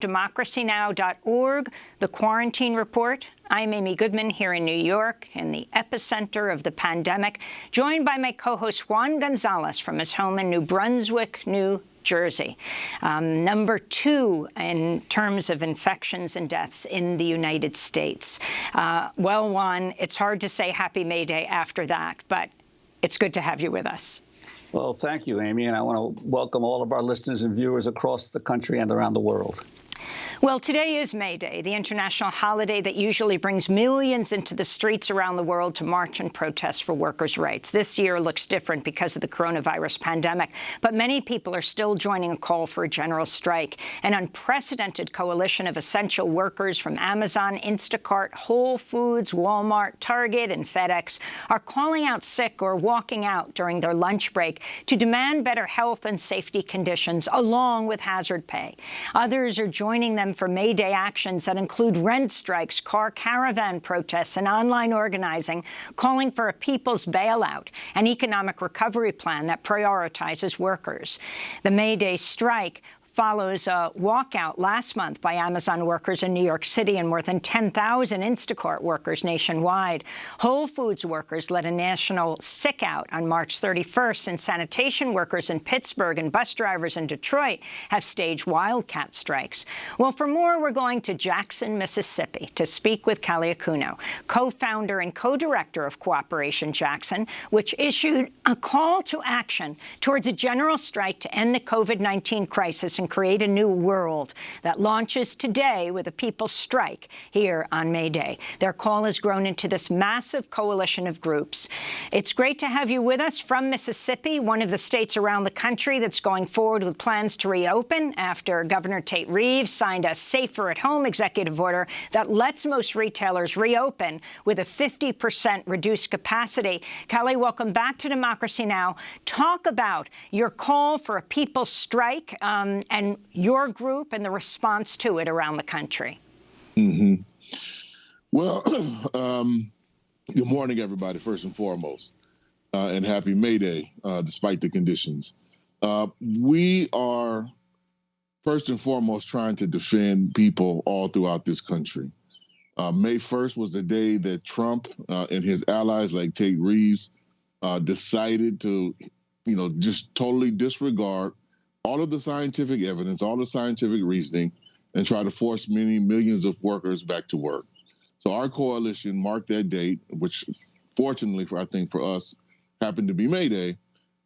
democracynow.org, The Quarantine Report. I'm Amy Goodman here in New York, in the epicenter of the pandemic, joined by my co-host Juan Gonzalez from his home in New Brunswick, New Jersey. Number 2 in terms of infections and deaths in the United States. Well, Juan, it's hard to say Happy May Day after that, but it's good to have you with us. Well, thank you, Amy, and I want to welcome all of our listeners and viewers across the country and around the world. Well, today is May Day, the international holiday that usually brings millions into the streets around the world to march and protest for workers' rights. This year looks different because of the coronavirus pandemic, but many people are still joining a call for a general strike. An unprecedented coalition of essential workers from Amazon, Instacart, Whole Foods, Walmart, Target, and FedEx are calling out sick or walking out during their lunch break to demand better health and safety conditions, along with hazard pay. Others are joining them for May Day actions that include rent strikes, car caravan protests, and online organizing, calling for a people's bailout, an economic recovery plan that prioritizes workers. The May Day strike follows a walkout last month by Amazon workers in New York City and more than 10,000 Instacart workers nationwide. Whole Foods workers led a national sick out on March 31st, and sanitation workers in Pittsburgh and bus drivers in Detroit have staged wildcat strikes. Well, for more, we're going to Jackson, Mississippi to speak with Callie Acuno, co-founder and co-director of Cooperation Jackson, which issued a call to action towards a general strike to end the COVID-19 crisis and create a new world that launches today with a people's strike here on May Day. Their call has grown into this massive coalition of groups. It's great to have you with us from Mississippi, one of the states around the country that's going forward with plans to reopen after Governor Tate Reeves signed a safer at home executive order that lets most retailers reopen with a 50% reduced capacity. Callie, welcome back to Democracy Now! Talk about your call for a people's strike and your group and the response to it around the country. Mm-hmm. Well, good morning, everybody, first and foremost, and happy May Day, despite the conditions. We are, first and foremost, trying to defend people all throughout this country. May 1st was the day that Trump and his allies like Tate Reeves decided to, just totally disregard all of the scientific evidence, all the scientific reasoning, and try to force many millions of workers back to work. So our coalition marked that date, which fortunately, I think for us, happened to be May Day,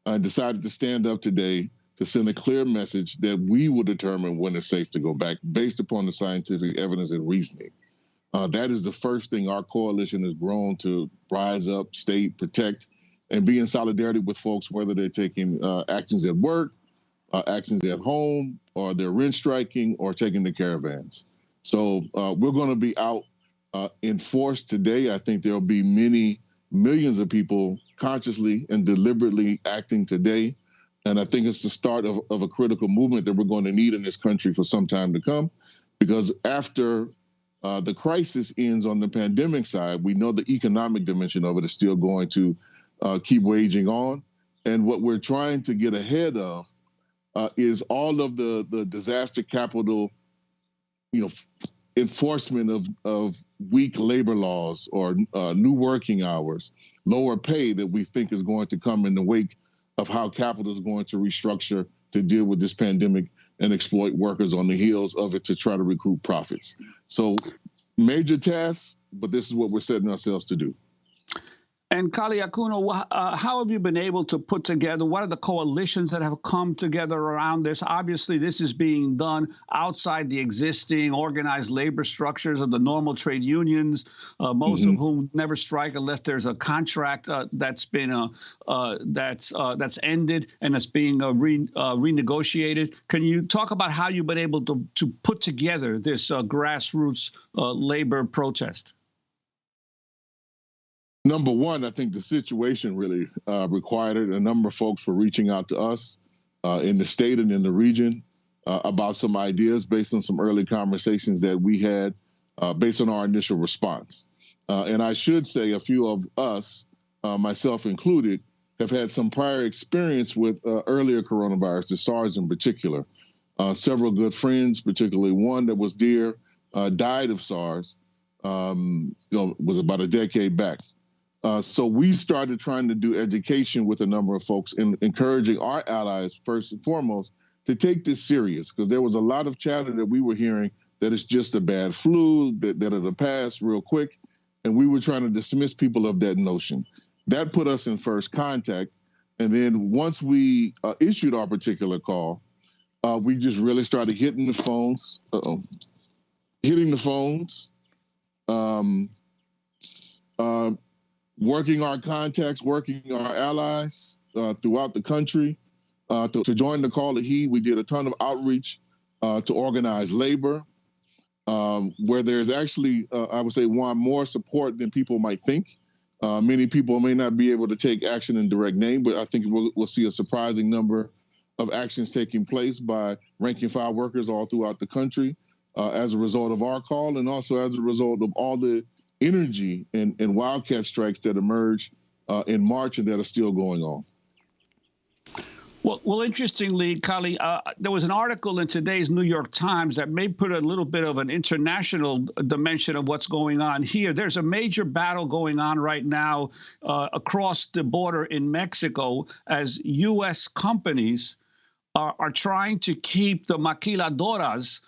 and decided to stand up today to send a clear message that we will determine when it's safe to go back based upon the scientific evidence and reasoning. That is the first thing our coalition has grown to rise up, state, protect, and be in solidarity with folks, whether they're taking actions at work, actions at home, or they're rent striking or taking the caravans. So we're going to be out in force today. I think there'll be many millions of people consciously and deliberately acting today. And I think it's the start of a critical movement that we're going to need in this country for some time to come. Because after the crisis ends on the pandemic side, we know the economic dimension of it is still going to keep waging on. And what we're trying to get ahead of is all of the disaster capital, enforcement of weak labor laws or new working hours, lower pay that we think is going to come in the wake of how capital is going to restructure to deal with this pandemic and exploit workers on the heels of it to try to recoup profits. So major tasks, but this is what we're setting ourselves to do. And Callie Acuno, how have you been able to put together, what are the coalitions that have come together around this? Obviously, this is being done outside the existing organized labor structures of the normal trade unions, most of whom never strike unless there's a contract that's been that's ended and that's being renegotiated. Can you talk about how you've been able to put together this grassroots labor protest? Number one, I think the situation really required it. A number of folks were reaching out to us in the state and in the region about some ideas based on some early conversations that we had based on our initial response. And I should say a few of us, myself included, have had some prior experience with earlier coronavirus, the SARS in particular. Several good friends, particularly one that was dear, died of SARS. Was about a decade back. So we started trying to do education with a number of folks and encouraging our allies, first and foremost, to take this serious, because there was a lot of chatter that we were hearing that it's just a bad flu, that it'll pass real quick. And we were trying to dismiss people of that notion. That put us in first contact. And then once we issued our particular call, we just really started hitting the phones, working our contacts, working our allies throughout the country to join the call to heed. We did a ton of outreach to organize labor, where there's actually, I would say, more support than people might think. Many people may not be able to take action in direct name, but I think we'll see a surprising number of actions taking place by rank and file workers all throughout the country as a result of our call, and also as a result of all the energy and wildcat strikes that emerged in March and that are still going on. Well, interestingly, Kali, there was an article in today's New York Times that may put a little bit of an international dimension of what's going on here. There's a major battle going on right now across the border in Mexico as U.S. companies are trying to keep the maquiladoras,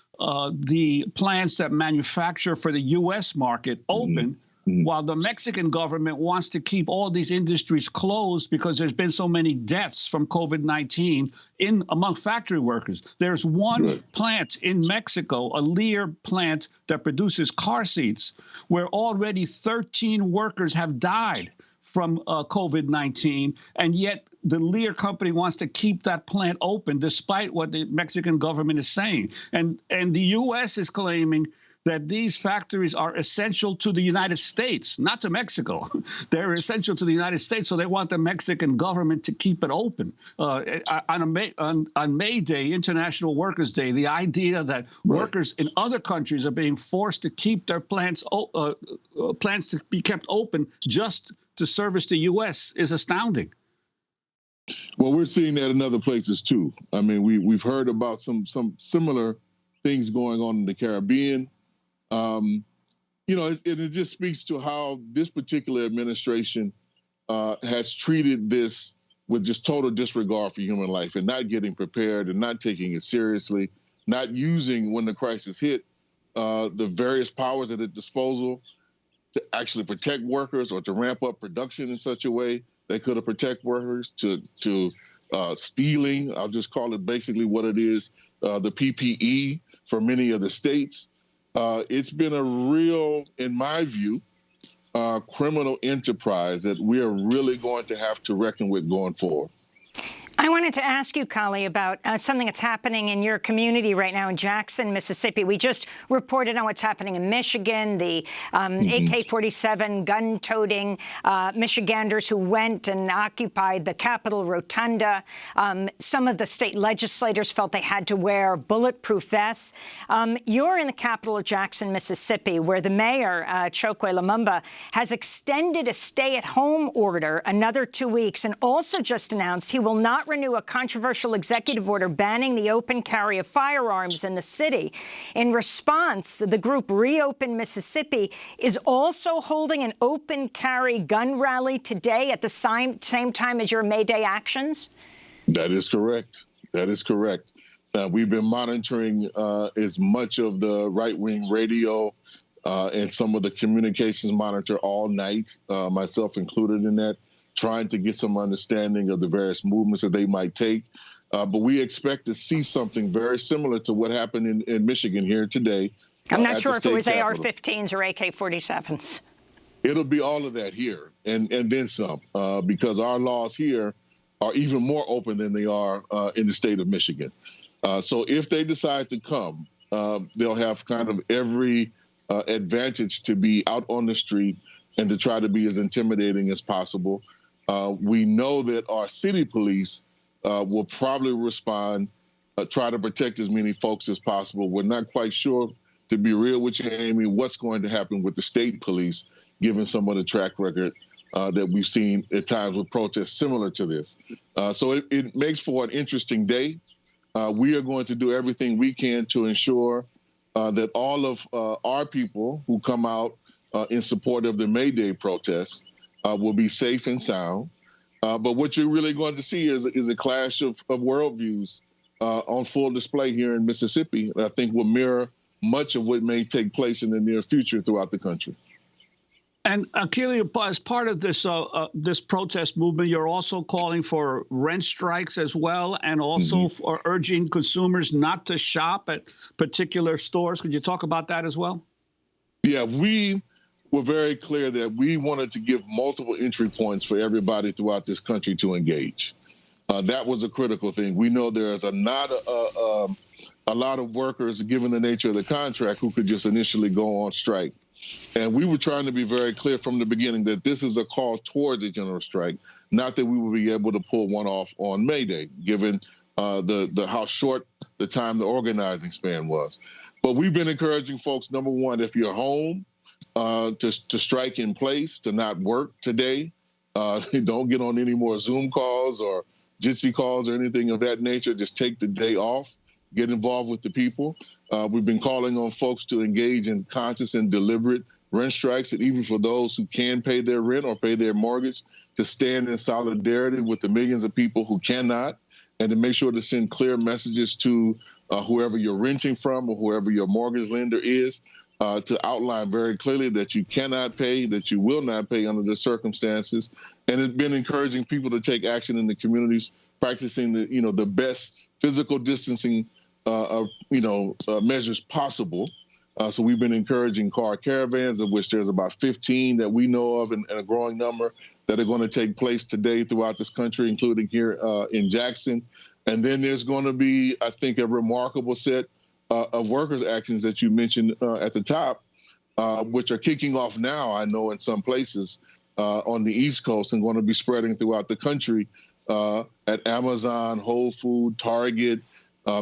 the plants that manufacture for the U.S. market, open, while the Mexican government wants to keep all these industries closed because there's been so many deaths from COVID-19 among factory workers. There's one plant in Mexico, a Lear plant that produces car seats, where already 13 workers have died from COVID-19, and yet the Lear company wants to keep that plant open despite what the Mexican government is saying. And the U.S. is claiming that these factories are essential to the United States, not to Mexico. They're essential to the United States, so they want the Mexican government to keep it open. On May Day, International Workers' Day, the idea that workers in other countries are being forced to keep their plants to be kept open just to service the U.S. is astounding. Well, we're seeing that in other places too. I mean, we've heard about some similar things going on in the Caribbean. It just speaks to how this particular administration has treated this with just total disregard for human life and not getting prepared and not taking it seriously, not using, when the crisis hit, the various powers at its disposal to actually protect workers or to ramp up production in such a way that could have protect workers, to stealing, I'll just call it basically what it is, the PPE for many of the states. It's been a real, in my view, criminal enterprise that we are really going to have to reckon with going forward. I wanted to ask you, Kali, about something that's happening in your community right now in Jackson, Mississippi. We just reported on what's happening in Michigan, the AK-47 gun-toting Michiganders who went and occupied the Capitol Rotunda. Some of the state legislators felt they had to wear bulletproof vests. You're in the capital of Jackson, Mississippi, where the mayor, Chokwe Lumumba, has extended a stay-at-home order another 2 weeks and also just announced he will not renew a controversial executive order banning the open carry of firearms in the city. In response, the group Reopen Mississippi is also holding an open carry gun rally today at the same time as your May Day actions? That is correct. That is correct. We've been monitoring as much of the right-wing radio and some of the communications monitor all night, myself included in that, trying to get some understanding of the various movements that they might take. But we expect to see something very similar to what happened in Michigan here today. I'm not sure if it was AR-15s or AK-47s. It'll be all of that here and then some, because our laws here are even more open than they are in the state of Michigan. So if they decide to come, they'll have kind of every advantage to be out on the street and to try to be as intimidating as possible. We know that our city police will probably respond, try to protect as many folks as possible. We're not quite sure, to be real with you, Amy, what's going to happen with the state police, given some of the track record that we've seen at times with protests similar to this. So it makes for an interesting day. we are going to do everything we can to ensure that all of our people who come out in support of the May Day protests will be safe and sound. But what you're really going to see is a clash of worldviews on full display here in Mississippi. I think will mirror much of what may take place in the near future throughout the country. And Keely, as part of this this protest movement, you're also calling for rent strikes as well, and also for urging consumers not to shop at particular stores. Could you talk about that as well? Yeah, we were very clear that we wanted to give multiple entry points for everybody throughout this country to engage. That was a critical thing. We know there's a lot of workers, given the nature of the contract, who could just initially go on strike. And we were trying to be very clear from the beginning that this is a call towards a general strike, not that we will be able to pull one off on May Day, given how short the time the organizing span was. But we've been encouraging folks, number one, if you're home, to strike in place, to not work today. Don't get on any more Zoom calls or Jitsi calls or anything of that nature. Just take the day off, get involved with the people. We've been calling on folks to engage in conscious and deliberate rent strikes, and even for those who can pay their rent or pay their mortgage, to stand in solidarity with the millions of people who cannot, and to make sure to send clear messages to whoever you're renting from or whoever your mortgage lender is, to outline very clearly that you cannot pay, that you will not pay under the circumstances. And it's been encouraging people to take action in the communities, practicing the best physical distancing measures possible. So we've been encouraging car caravans, of which there's about 15 that we know of, and a growing number that are going to take place today throughout this country, including here in Jackson. And then there's going to be, I think, a remarkable set of workers' actions that you mentioned at the top, which are kicking off now, I know, in some places on the East Coast, and going to be spreading throughout the country at Amazon, Whole Foods, Target,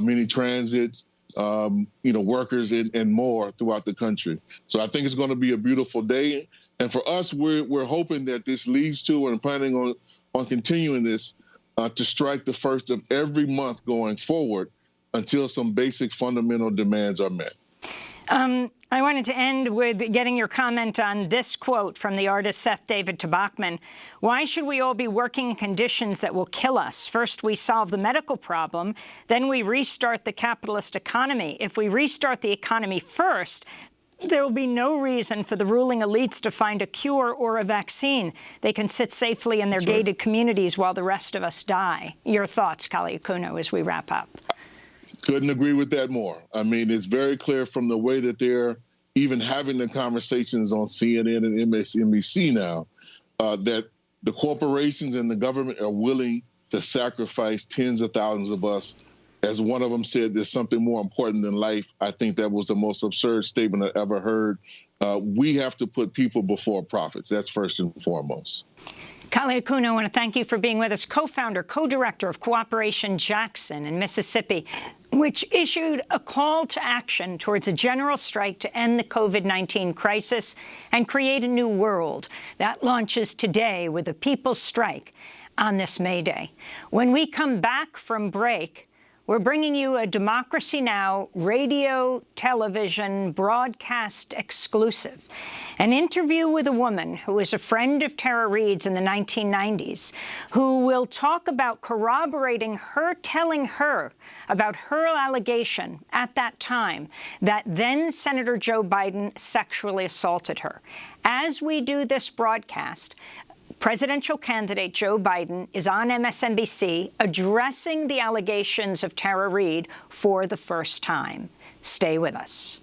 mini transit, workers and more throughout the country. So I think it's going to be a beautiful day. And for us, we're hoping that this leads to, and planning on continuing this, to strike the first of every month going forward until some basic fundamental demands are met. I wanted to end with getting your comment on this quote from the artist Seth David Tabachman. Why should we all be working in conditions that will kill us? First, we solve the medical problem, then we restart the capitalist economy. If we restart the economy first, there will be no reason for the ruling elites to find a cure or a vaccine. They can sit safely in their gated communities while the rest of us die. Your thoughts, Kalia Akuno, as we wrap up. Couldn't agree with that more. I mean, it's very clear from the way that they're even having the conversations on CNN and MSNBC now, that the corporations and the government are willing to sacrifice tens of thousands of us. As one of them said, there's something more important than life. I think that was the most absurd statement I ever heard. We have to put people before profits. That's first and foremost. Kalia Akuno, I want to thank you for being with us, co-founder, co-director of Cooperation Jackson in Mississippi, which issued a call to action towards a general strike to end the COVID-19 crisis and create a new world. That launches today with a people's strike on this May Day. When we come back from break, we're bringing you a Democracy Now! Radio, television, broadcast exclusive. An interview with a woman who was a friend of Tara Reade's in the 1990s, who will talk about corroborating her telling her about her allegation at that time that then Senator Joe Biden sexually assaulted her. As we do this broadcast, presidential candidate Joe Biden is on MSNBC addressing the allegations of Tara Reade for the first time. Stay with us.